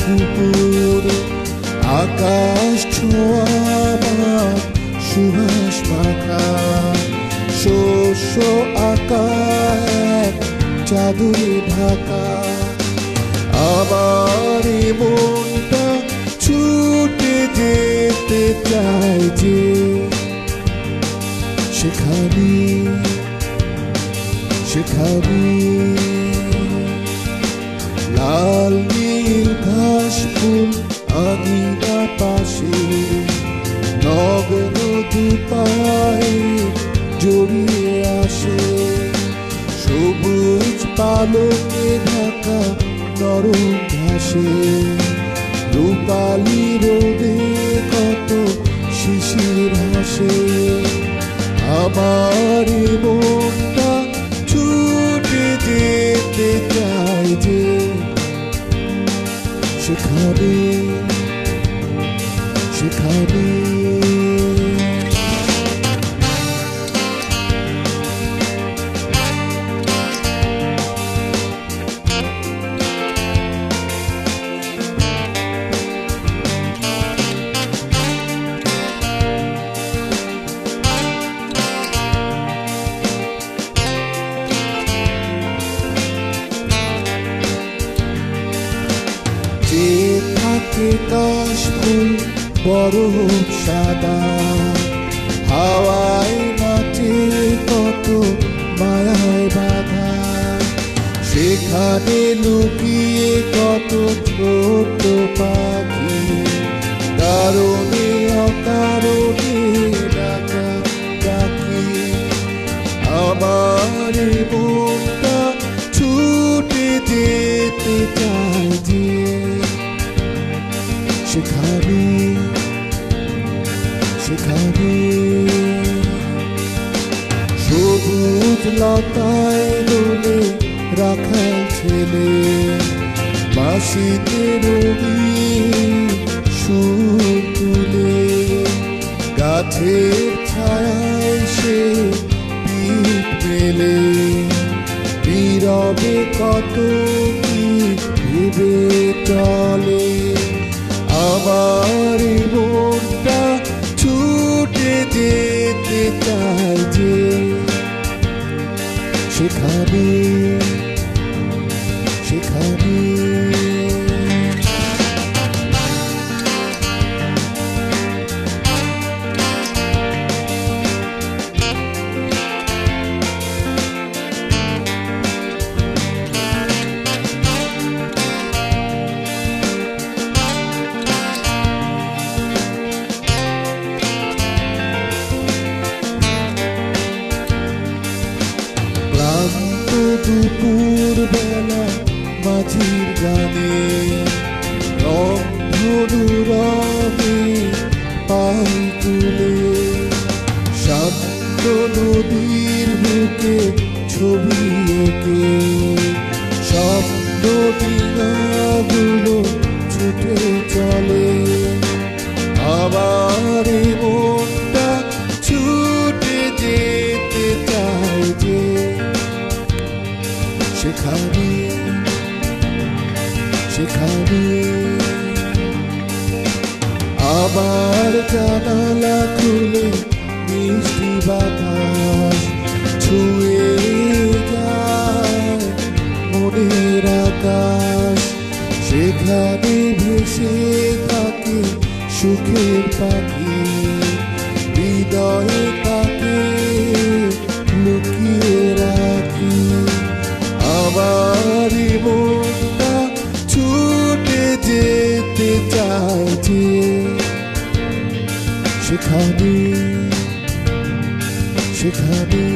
দুপুর আকাশ ছোঁয়া সুভাষ মাখা শস্য আকাশ চাদরে ঢাকা আমার মনটা ছুটে যেতে চায় যে সেখানে সেখানে লাল নীল ঘাস ফুল আঙিনা পাশে নগ্ন দুপায়ে জড়িয়ে আসে সবুজ পালকে ঢাকা নরম ঘাসে রূপালি রোদে কত শিশির হাসে আমার মনটা ছুটে যেতে চায় যে সেখানে সেখানে থাকে কাশ ফুল বরফ সাদা হাওয়ায় নাচে কত মায়ায় বাধা সেখানে লুকিয়ে কত ছোট পাখি কারণে অকারণে ডাকা ডাকি আমার মনটা ছুটে যেতে চায় যে সেখানে সেখানে সবুজ লতায় দোলে রাখাল ছেলে বাঁশিতে রঙিন সুর তুলে গাছের ছায়ায় সে পিঠ মেলে নীরবে কত কি ভেবে চলে আমার মনটা ছুটে যেতে চায় যে সেখানে সেখানে দুপুর বেলা মাঝির গানে রংধনু রঙে পাই তুলে শান্ত নদীর বুকে ছবি এঁকে স্বপ্ন ডিঙাগুলো ছুটে চলে আমার মনটা ছুটে যেতে চায় যে সেখানে সেখানে আবার জানালা খুলে মিষ্টি বাতাস ছুঁয়ে যায় মনের আকাশ সেখানে ভেসে থাকে সুখের পাখি হৃদয়ে তাকে লুকিয়ে রাখি আমার মনটা ছুটে যেতে চায় যে সেখানে সেখানে